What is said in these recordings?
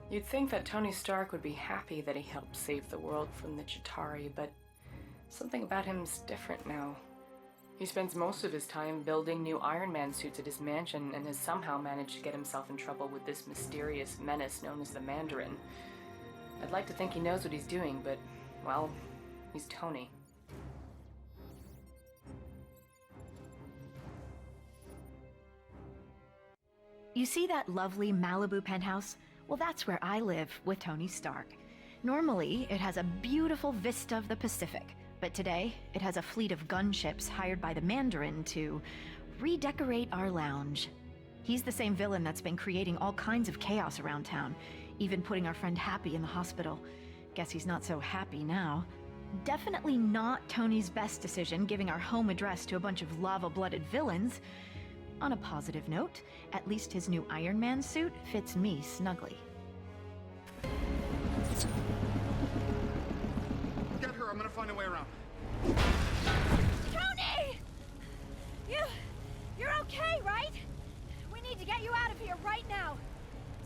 You'd think that Tony Stark would be happy that he helped save the world from the Chitauri, but something about him's different now. He spends most of his time building new Iron Man suits at his mansion and has somehow managed to get himself in trouble with this mysterious menace known as the Mandarin. I'd like to think he knows what he's doing, but, well, he's Tony. You see that lovely Malibu penthouse? Well, that's where I live with Tony Stark. Normally, it has a beautiful vista of the Pacific, but today, it has a fleet of gunships hired by the Mandarin to redecorate our lounge. He's the same villain that's been creating all kinds of chaos around town, even putting our friend Happy in the hospital. Guess he's not so happy now. Definitely not Tony's best decision giving our home address to a bunch of lava-blooded villains. On a positive note, at least his new Iron Man suit fits me snugly. Get her, I'm gonna find a way around. Tony! You're okay, right? We need to get you out of here right now.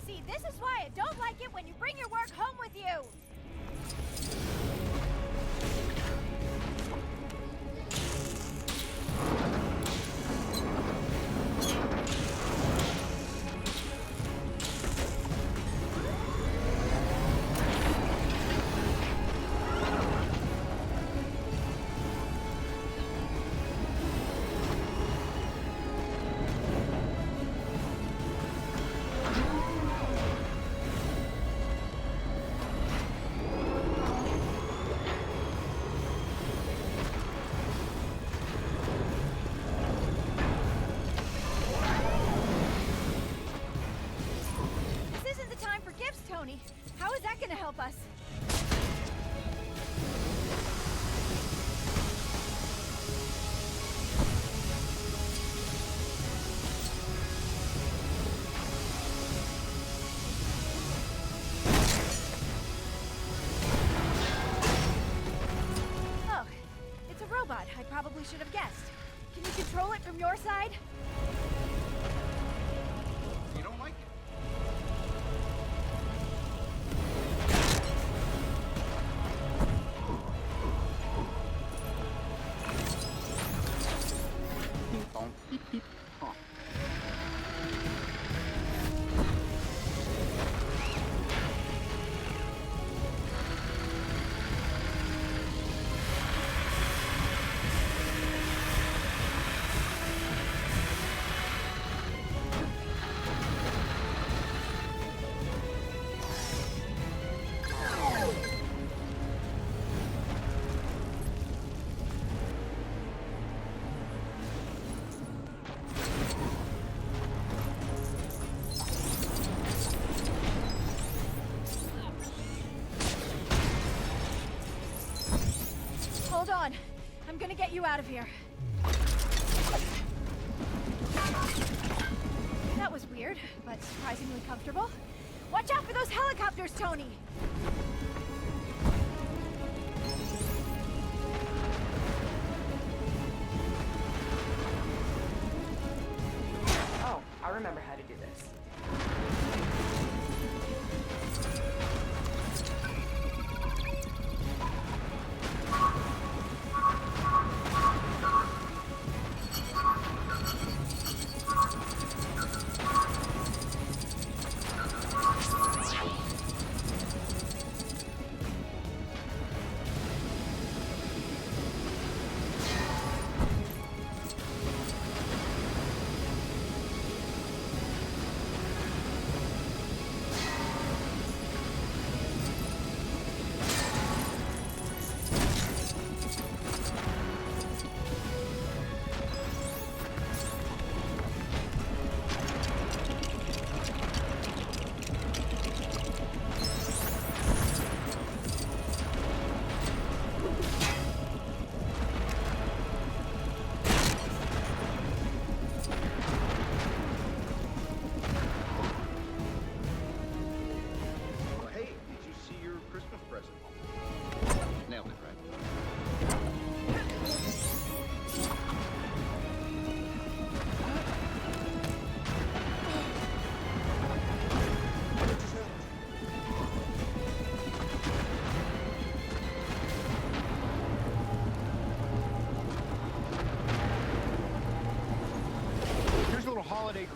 See, this is why I don't like it when you bring your work home with you. Tony, how is that gonna help us? Oh, it's a robot. I probably should have guessed. Can you control it from your side? You don't like it? Beep, beep. Oh. Hold on. I'm gonna get you out of here. That was weird, but surprisingly comfortable. Watch out for those helicopters, Tony! Oh, I remember how to do this.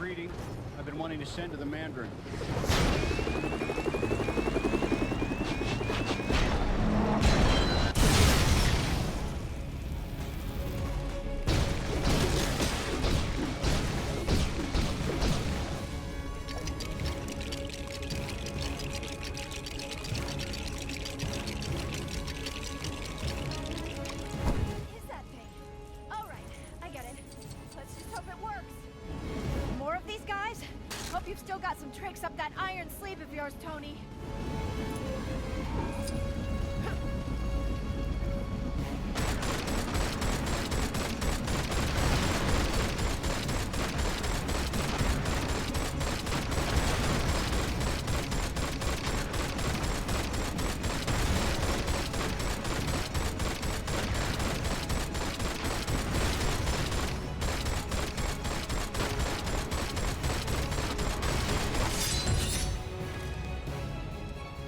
greeting I've been wanting to send to the Mandarin. Is that thing? All right, I get it. Let's just hope it works. More of these guys? Hope you've still got some tricks up that iron sleeve of yours, Tony.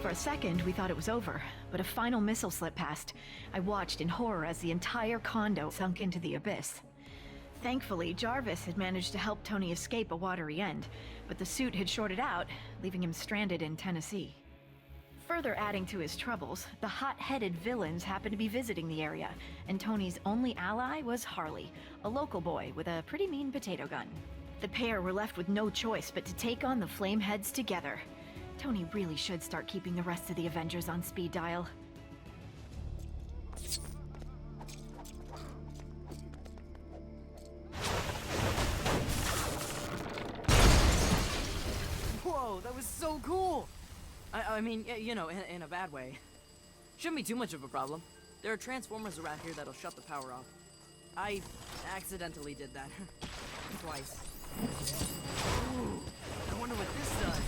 For a second, we thought it was over, but a final missile slipped past. I watched in horror as the entire condo sunk into the abyss. Thankfully, Jarvis had managed to help Tony escape a watery end, but the suit had shorted out, leaving him stranded in Tennessee. Further adding to his troubles, the hot-headed villains happened to be visiting the area, and Tony's only ally was Harley, a local boy with a pretty mean potato gun. The pair were left with no choice but to take on the Flameheads together. Tony really should start keeping the rest of the Avengers on speed dial. Whoa, that was so cool! I mean, you know, in a bad way. Shouldn't be too much of a problem. There are transformers around here that'll shut the power off. I accidentally did that. Twice. Ooh, I wonder what this does.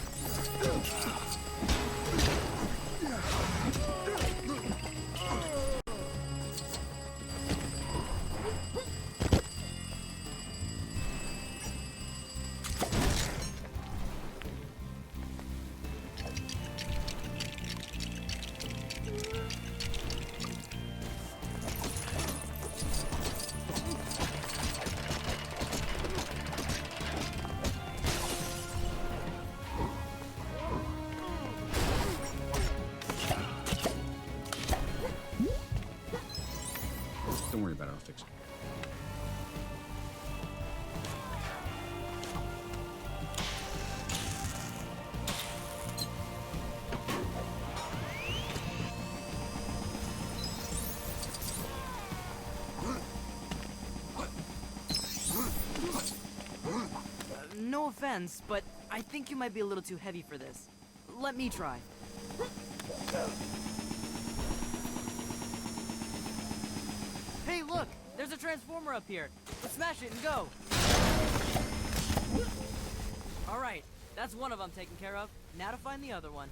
Don't worry about it, I'll fix it. No offense, but I think you might be a little too heavy for this. Let me try. Hey, look! There's a transformer up here. Let's smash it and go. All right, that's one of them taken care of. Now to find the other one.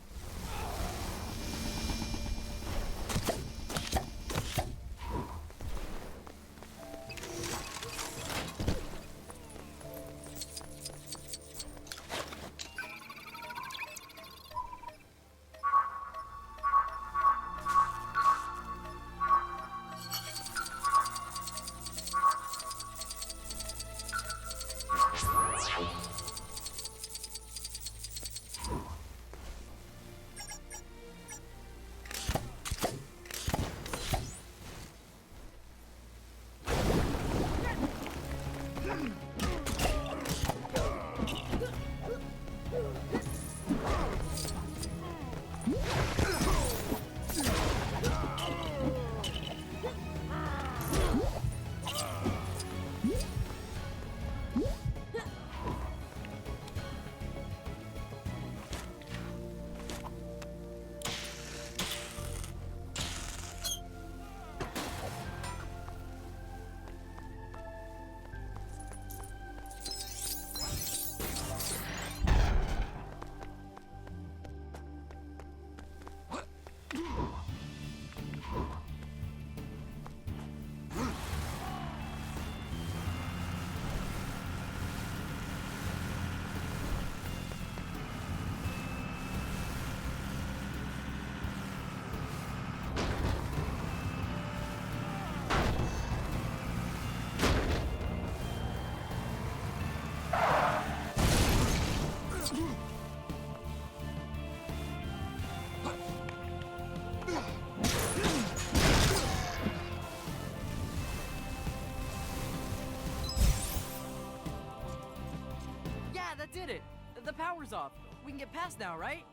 did it! The power's off. We can get past now, right?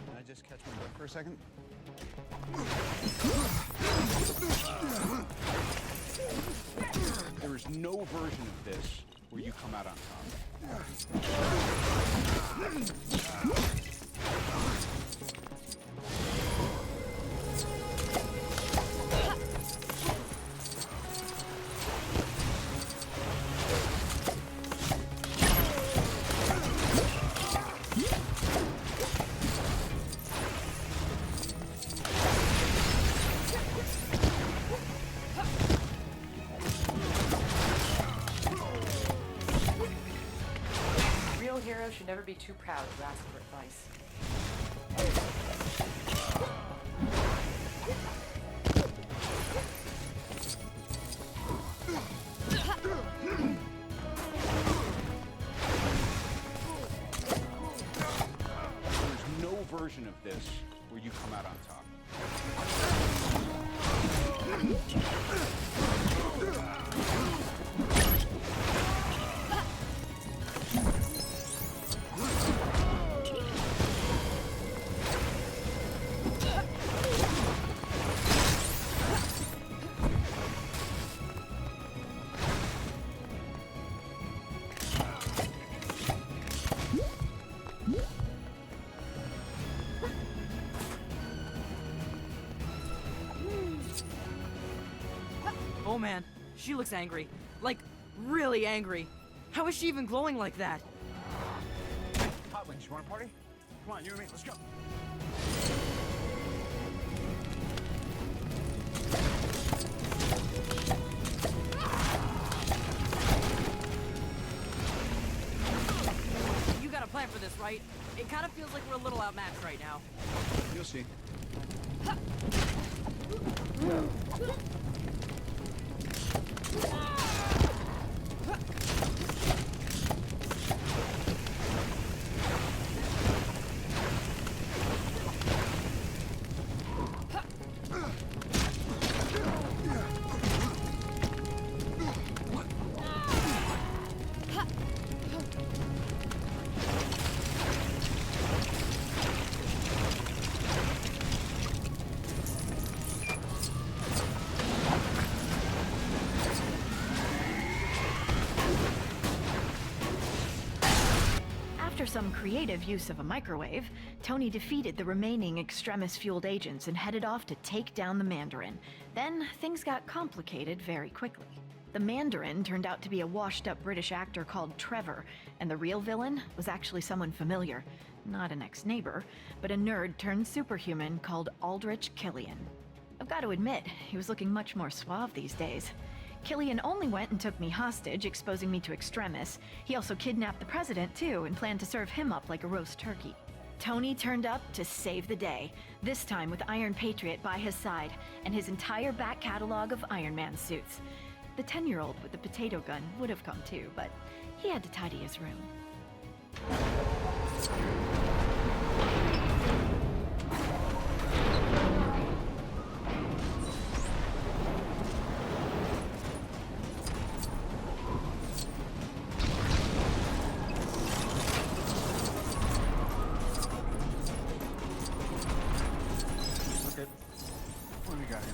Can I just catch my breath for a second? There is no version of this where you come out on top. Real heroes should never be too proud to ask for advice. There's no version of this where you come out on top. Oh man, she looks angry. Like, really angry. How is she even glowing like that? Hot Wings, you want to party? Come on, you and me, let's go. You got a plan for this, right? It kind of feels like we're a little outmatched right now. You'll see. After some creative use of a microwave, Tony defeated the remaining extremis-fueled agents and headed off to take down the Mandarin. Then, things got complicated very quickly. The Mandarin turned out to be a washed-up British actor called Trevor, and the real villain was actually someone familiar. Not an ex-neighbor, but a nerd-turned-superhuman called Aldrich Killian. I've got to admit, he was looking much more suave these days. Killian only went and took me hostage, exposing me to extremis. He also kidnapped the president, too, and planned to serve him up like a roast turkey. Tony turned up to save the day, this time with Iron Patriot by his side, and his entire back catalog of Iron Man suits. The 10-year-old with the potato gun would have come too, but he had to tidy his room. Okay. What do we got here?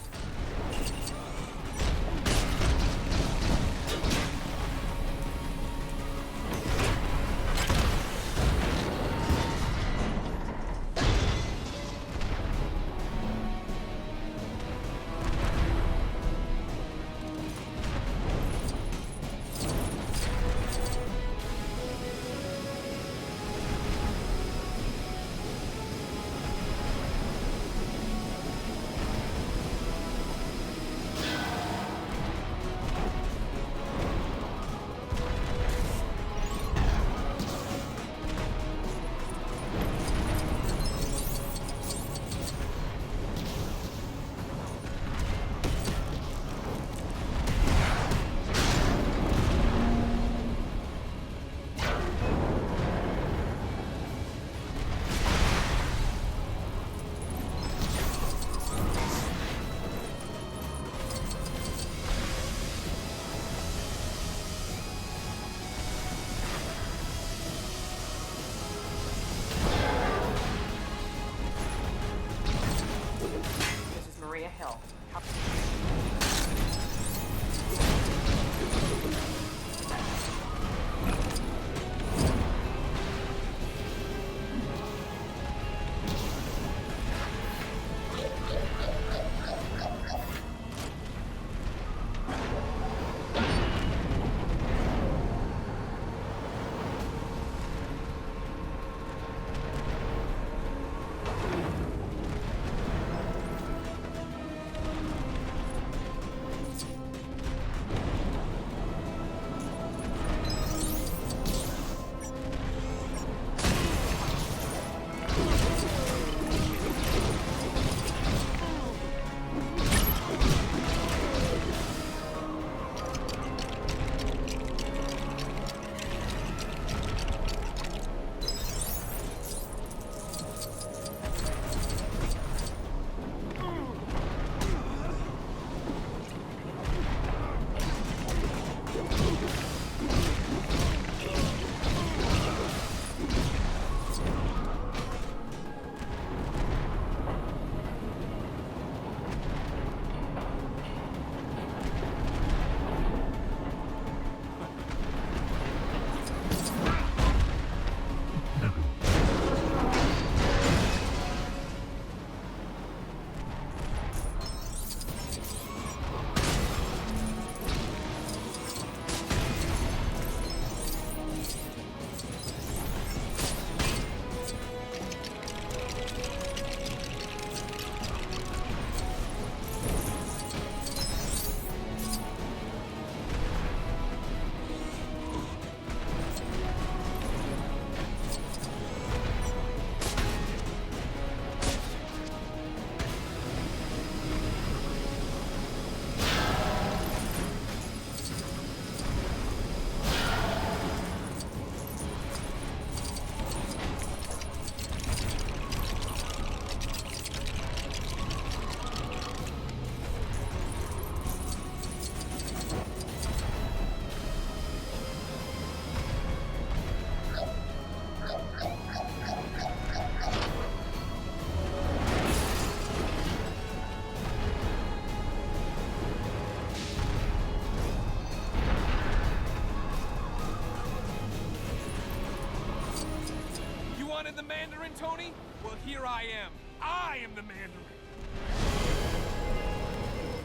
the Mandarin, Tony? Well, here I am. I am the Mandarin.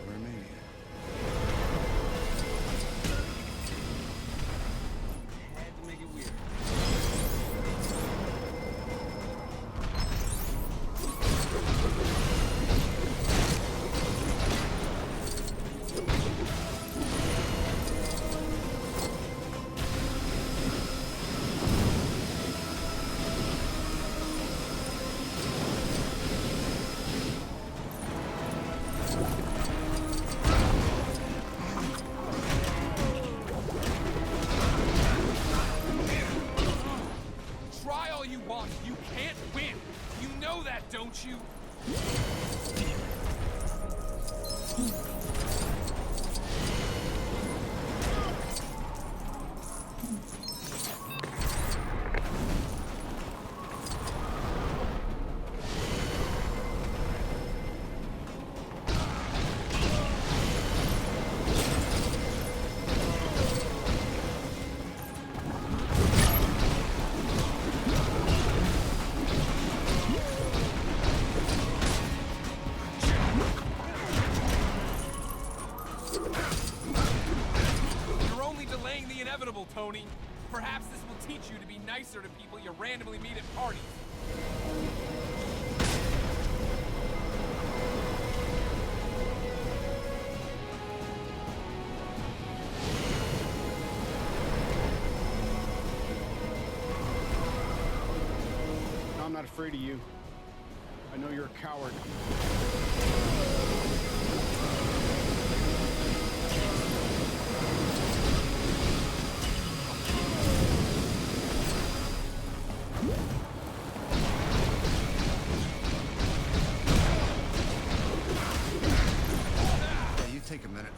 Romania. Had to make it weird. Try all you want. You can't win. You know that, don't you? You're only delaying the inevitable, Tony. Perhaps this will teach you to be nicer to people you randomly meet at parties. I'm not afraid of you. I know you're a coward. Yeah, you take a minute.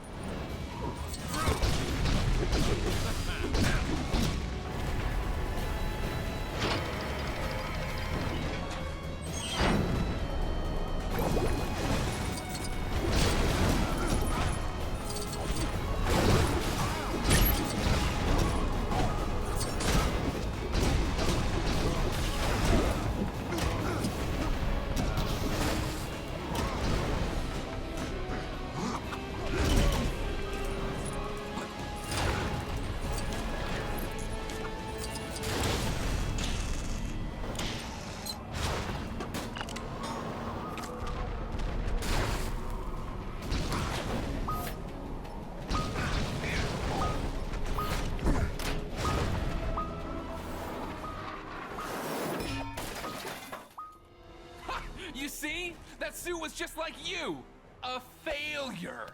You see? That suit was just like you! A failure!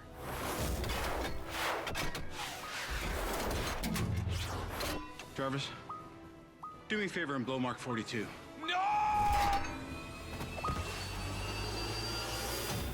Jarvis, do me a favor and blow Mark 42. No!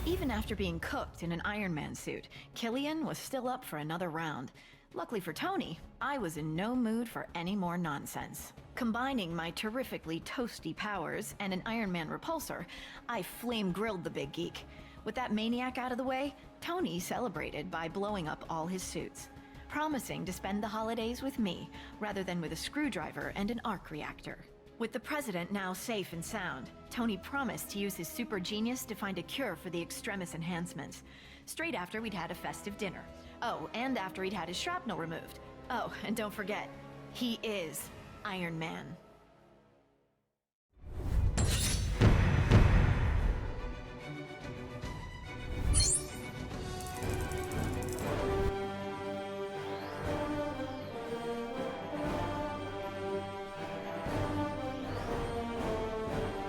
Even after being cooked in an Iron Man suit, Killian was still up for another round. Luckily for Tony, I was in no mood for any more nonsense. Combining my terrifically toasty powers and an Iron Man repulsor, I flame-grilled the big geek. With that maniac out of the way, Tony celebrated by blowing up all his suits, promising to spend the holidays with me rather than with a screwdriver and an arc reactor. With the president now safe and sound, Tony promised to use his super genius to find a cure for the extremis enhancements, straight after we'd had a festive dinner. Oh, and after he'd had his shrapnel removed. Oh, and don't forget, he is Iron Man.